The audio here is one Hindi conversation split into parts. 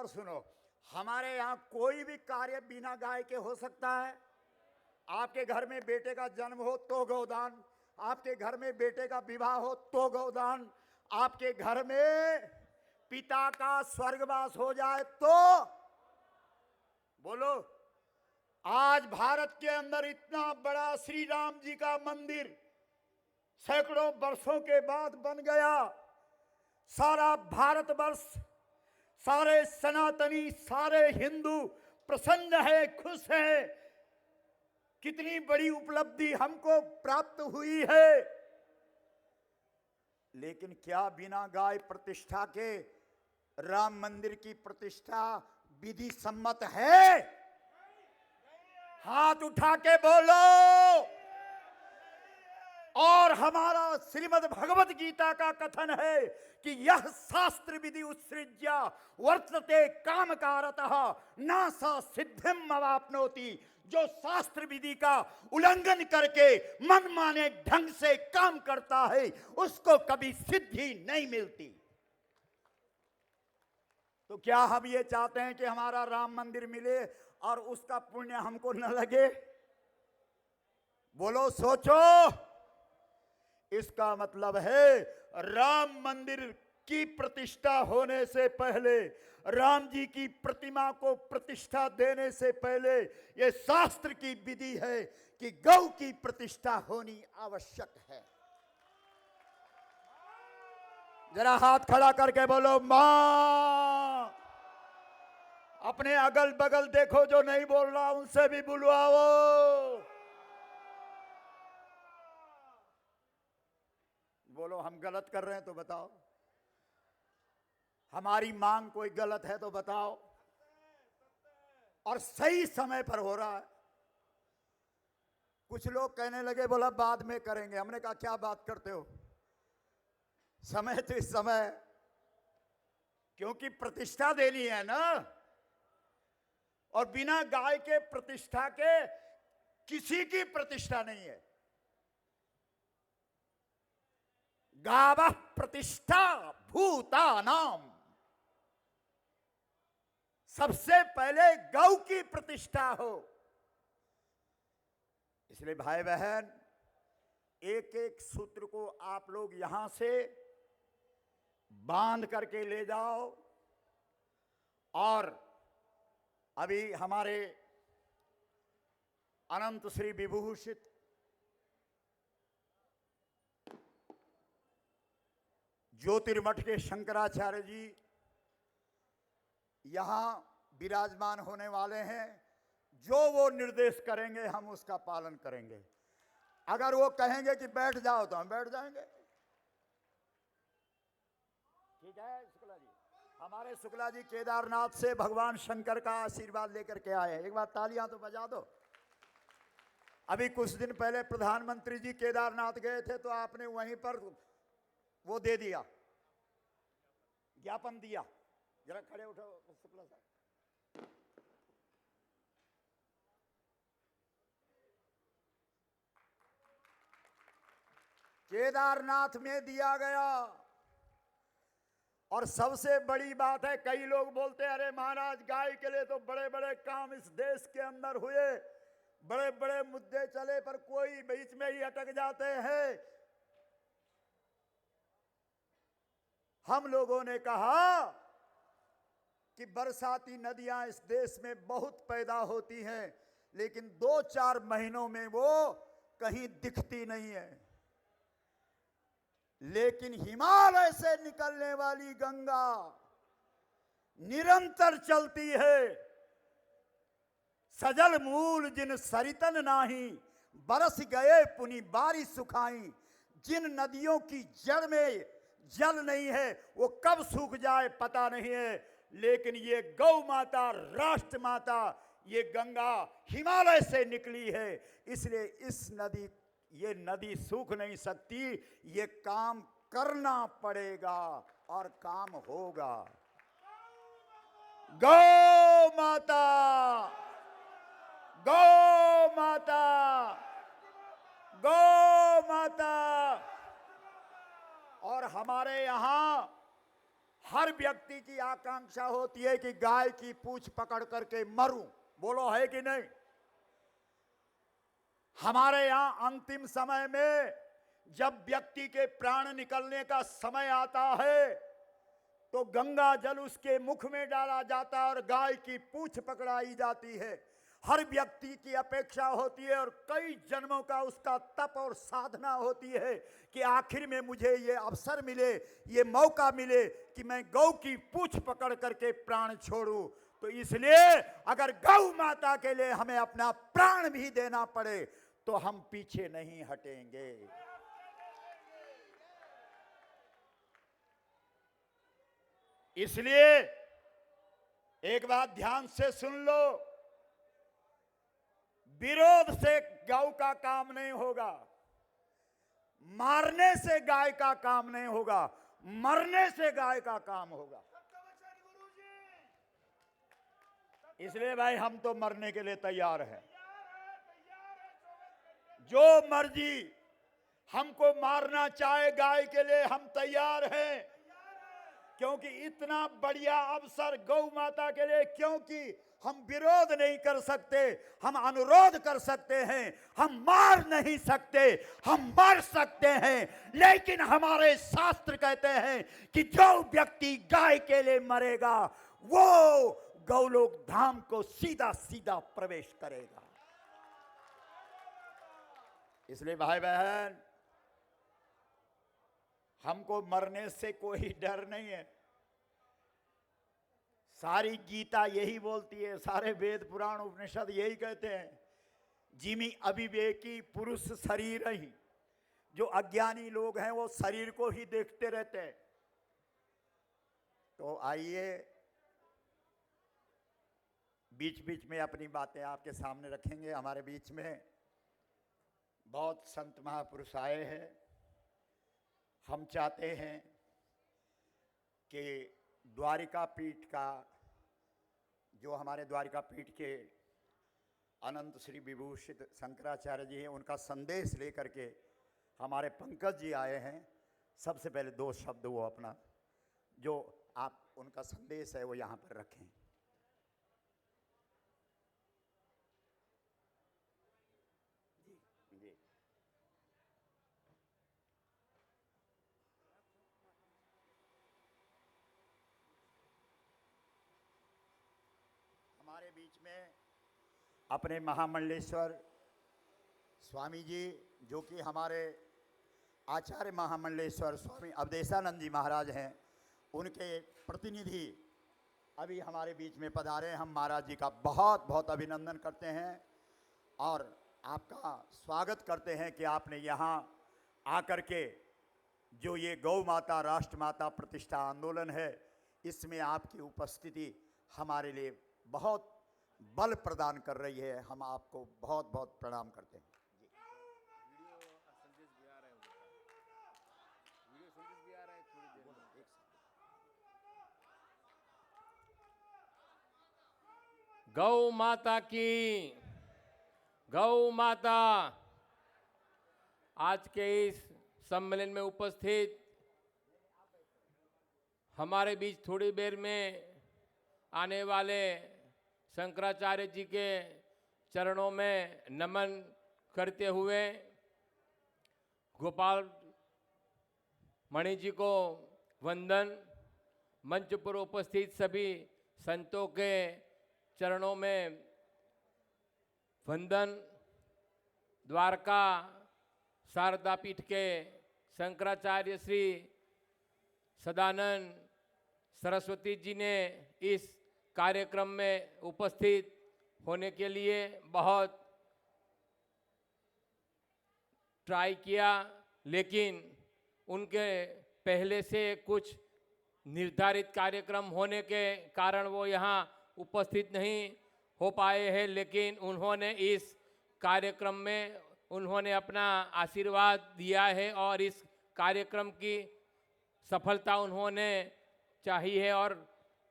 और सुनो, हमारे यहाँ कोई भी कार्य बिना गाय के हो सकता है। आपके घर में बेटे का जन्म हो तो गौदान, आपके घर में बेटे का विवाह हो तो गौदान, आपके घर में पिता का स्वर्गवास हो जाए तो बोलो। आज भारत के अंदर इतना बड़ा श्री राम जी का मंदिर सैकड़ों वर्षों के बाद बन गया। सारा भारतवर्ष, सारे सनातनी, सारे हिंदू प्रसन्न है, खुश है। कितनी बड़ी उपलब्धि हमको प्राप्त हुई है। लेकिन क्या बिना गाय प्रतिष्ठा के राम मंदिर की प्रतिष्ठा विधि सम्मत है? हाथ उठा के बोलो। और हमारा श्रीमद् भगवत गीता का कथन है कि यह शास्त्र विधि उत्सृज्य वर्तते काम कारतः न स सिद्धिम अवाप्नोति। जो शास्त्र विधि का उल्लंघन करके मनमाने ढंग से काम करता है उसको कभी सिद्धि नहीं मिलती। तो क्या हम ये चाहते हैं कि हमारा राम मंदिर मिले और उसका पुण्य हमको न लगे? बोलो, सोचो। इसका मतलब है राम मंदिर की प्रतिष्ठा होने से पहले, राम जी की प्रतिमा को प्रतिष्ठा देने से पहले यह शास्त्र की विधि है कि गौ की प्रतिष्ठा होनी आवश्यक है। जरा हाथ खड़ा करके बोलो मां। अपने अगल बगल देखो, जो नहीं बोल रहा उनसे भी बुलवाओ। बोलो, हम गलत कर रहे हैं तो बताओ, हमारी मांग कोई गलत है तो बताओ, और सही समय पर हो रहा है। कुछ लोग कहने लगे बोला बाद में करेंगे। हमने कहा क्या बात करते हो, समय तो इस समय, क्योंकि प्रतिष्ठा देनी है ना। और बिना गाय के प्रतिष्ठा के किसी की प्रतिष्ठा नहीं है। गावः प्रतिष्ठा भूतानाम। सबसे पहले गौ की प्रतिष्ठा हो। इसलिए भाई बहन, एक एक सूत्र को आप लोग यहां से बांध करके ले जाओ। और अभी हमारे अनंत श्री विभूषित ज्योतिर्मठ के शंकराचार्य जी यहां विराजमान होने वाले हैं। जो वो निर्देश करेंगे हम उसका पालन करेंगे। अगर वो कहेंगे कि बैठ जाओ तो हम बैठ जाएंगे। ठीक है शुक्ला जी? हमारे शुक्ला जी केदारनाथ से भगवान शंकर का आशीर्वाद लेकर के आए। एक बार तालियां तो बजा दो। अभी कुछ दिन पहले प्रधानमंत्री जी केदारनाथ गए थे तो आपने वहीं पर वो दे दिया, ज्ञापन दिया। जरा खड़े उठो शुक्ला साहब। केदारनाथ में दिया गया। और सबसे बड़ी बात है, कई लोग बोलते हैं अरे महाराज गाय के लिए तो बड़े बड़े काम इस देश के अंदर हुए, बड़े बड़े मुद्दे चले, पर कोई बीच में ही अटक जाते हैं। हम लोगों ने कहा कि बरसाती नदियां इस देश में बहुत पैदा होती हैं, लेकिन 2-4 महीनों में वो कहीं दिखती नहीं है। लेकिन हिमालय से निकलने वाली गंगा निरंतर चलती है। सजल मूल जिन सरितन नाही, बरस गए पुनि बारी सुखाई। जिन नदियों की जड़ में जल नहीं है वो कब सूख जाए पता नहीं है, लेकिन ये गौ माता, राष्ट्र माता, ये गंगा हिमालय से निकली है। इसलिए ये नदी सूख नहीं सकती। ये काम करना पड़ेगा और काम होगा। गौ माता, गौ माता, गौ माता। और हमारे यहाँ हर व्यक्ति की आकांक्षा होती है कि गाय की पूंछ पकड़ करके मरूं। बोलो है कि नहीं? हमारे यहां अंतिम समय में जब व्यक्ति के प्राण निकलने का समय आता है तो गंगा जल उसके मुख में डाला जाता है और गाय की पूंछ पकड़ाई जाती है। हर व्यक्ति की अपेक्षा होती है और कई जन्मों का उसका तप और साधना होती है कि आखिर में मुझे ये अवसर मिले, ये मौका मिले कि मैं गौ की पूंछ पकड़ करके प्राण छोड़ूं। तो इसलिए अगर गौ माता के लिए हमें अपना प्राण भी देना पड़े तो हम पीछे नहीं हटेंगे। इसलिए एक बात ध्यान से सुन लो, विरोध से गौ का काम नहीं होगा, मारने से गाय का काम नहीं होगा, मरने से गाय का काम होगा। इसलिए भाई हम तो मरने के लिए तैयार हैं। जो मर्जी हमको मारना चाहे गाय के लिए हम तैयार हैं, क्योंकि इतना बढ़िया अवसर गौ माता के लिए, क्योंकि हम विरोध नहीं कर सकते, हम अनुरोध कर सकते हैं। हम मार नहीं सकते, हम मर सकते हैं, लेकिन हमारे शास्त्र कहते हैं कि जो व्यक्ति गाय के लिए मरेगा वो गौलोक धाम को सीधा सीधा प्रवेश करेगा। इसलिए भाई बहन, हमको मरने से कोई डर नहीं है। सारी गीता यही बोलती है, सारे वेद पुराण उपनिषद यही कहते हैं, जिमी अविवेकी पुरुष शरीर ही। जो अज्ञानी लोग हैं वो शरीर को ही देखते रहते हैं। तो आइए बीच बीच में अपनी बातें आपके सामने रखेंगे। हमारे बीच में बहुत संत महापुरुष आए हैं। हम चाहते हैं कि द्वारिका पीठ का, जो हमारे द्वारिका पीठ के अनंत श्री विभूषित शंकराचार्य जी हैं, उनका संदेश लेकर के हमारे पंकज जी आए हैं। सबसे पहले दो शब्द वो अपना जो आप उनका संदेश है वो यहाँ पर रखें। जी जी। हमारे बीच में अपने महामंडलेश्वर स्वामी जी, जो कि हमारे आचार्य महामंडलेश्वर स्वामी अवधेशानंद जी महाराज हैं, उनके प्रतिनिधि अभी हमारे बीच में पधारे। हम महाराज जी का बहुत बहुत अभिनंदन करते हैं और आपका स्वागत करते हैं कि आपने यहाँ आकर के जो ये गौ माता राष्ट्र माता प्रतिष्ठा आंदोलन है, इसमें आपकी उपस्थिति हमारे लिए बहुत बल प्रदान कर रही है। हम आपको बहुत बहुत प्रणाम करते हैं। गौ माता की, गौ माता। आज के इस सम्मेलन में उपस्थित हमारे बीच थोड़ी देर में आने वाले शंकराचार्य जी के चरणों में नमन करते हुए गोपाल मणि जी को वंदन, मंच पर उपस्थित सभी संतों के चरणों में वंदन, द्वारका शारदा पीठ के शंकराचार्य श्री सदानंद सरस्वती जी ने इस कार्यक्रम में उपस्थित होने के लिए बहुत ट्राई किया, लेकिन उनके पहले से कुछ निर्धारित कार्यक्रम होने के कारण वो यहाँ उपस्थित नहीं हो पाए हैं। लेकिन उन्होंने इस कार्यक्रम में उन्होंने अपना आशीर्वाद दिया है और इस कार्यक्रम की सफलता उन्होंने चाहिए है और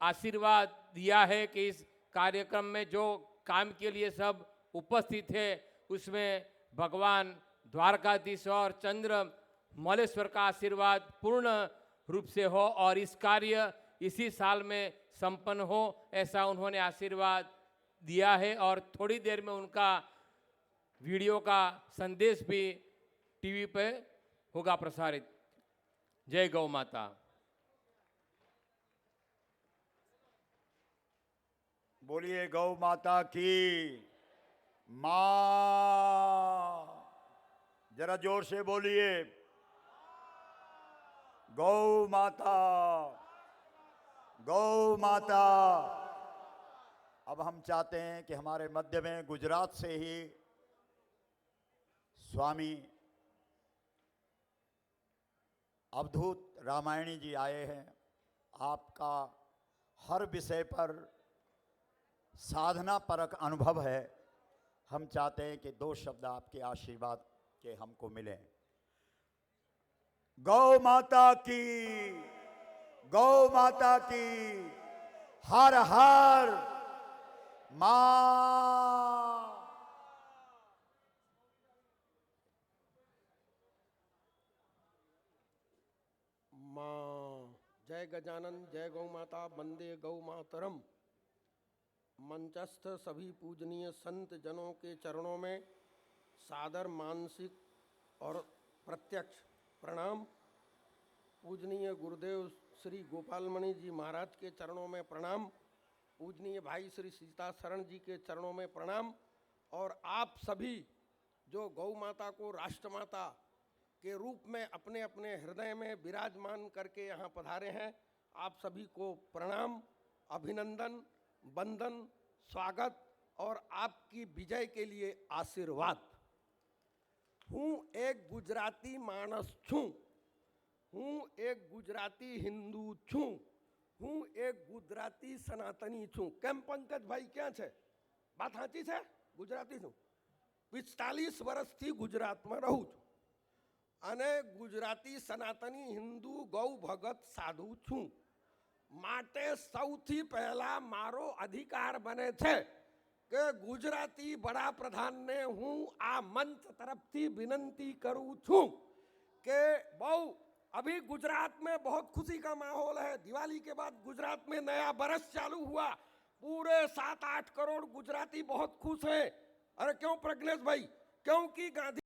आशीर्वाद दिया है कि इस कार्यक्रम में जो काम के लिए सब उपस्थित है उसमें भगवान द्वारकाधीश और चंद्र मौलेश्वर का आशीर्वाद पूर्ण रूप से हो और इस कार्य, इसी साल में संपन्न हो, ऐसा उन्होंने आशीर्वाद दिया है। और थोड़ी देर में उनका वीडियो का संदेश भी टीवी पे होगा प्रसारित। जय गौ माता। बोलिए गौ माता की मां। जरा जोर से बोलिए, गौ माता, गौ माता। अब हम चाहते हैं कि हमारे मध्य में गुजरात से ही स्वामी अवधूत रामायणी जी आए हैं। आपका हर विषय पर साधना परक अनुभव है। हम चाहते हैं कि 2 शब्द आपके आशीर्वाद के हमको मिलें। गौ माता की, गौ माता की, हर हर मां। मां। जय गजानन, जय गौ माता, वंदे गौ मातरम। मंचस्थ सभी पूजनीय संत जनों के चरणों में सादर मानसिक और प्रत्यक्ष प्रणाम। पूजनीय गुरुदेव श्री गोपालमणि जी महाराज के चरणों में प्रणाम। पूजनीय भाई श्री सीता शरण जी के चरणों में प्रणाम। और आप सभी जो गौ माता को राष्ट्रमाता के रूप में अपने अपने हृदय में विराजमान करके यहाँ पधारे हैं, आप सभी को प्रणाम, अभिनंदन, वंदन, स्वागत और आपकी विजय के लिए आशीर्वाद। हूँ एक गुजराती मानस छूं, हूँ एक गुजराती हिंदू छूं, हूँ एक गुजराती सनातनी छूं। केम पंकज भाई क्या छे? बात साची छे? गुजराती छूं। 45 વર્ષથી ગુજરાતમાં રહું છું અને ગુજરાતી સનાતની હિન્દુ ગૌ ભગત સાધુ છું। માટે સૌથી પહેલા મારો અધિકાર બને છે કે ગુજરાતી વડાપ્રધાનને હું આ મંચ તરફથી વિનંતી કરું છું કે બહુ अभी गुजरात में बहुत खुशी का माहौल है। दिवाली के बाद गुजरात में नया बरस चालू हुआ। पूरे 7-8 करोड़ गुजराती बहुत खुश हैं। अरे क्यों प्रज्ञेश भाई? क्योंकि गांधी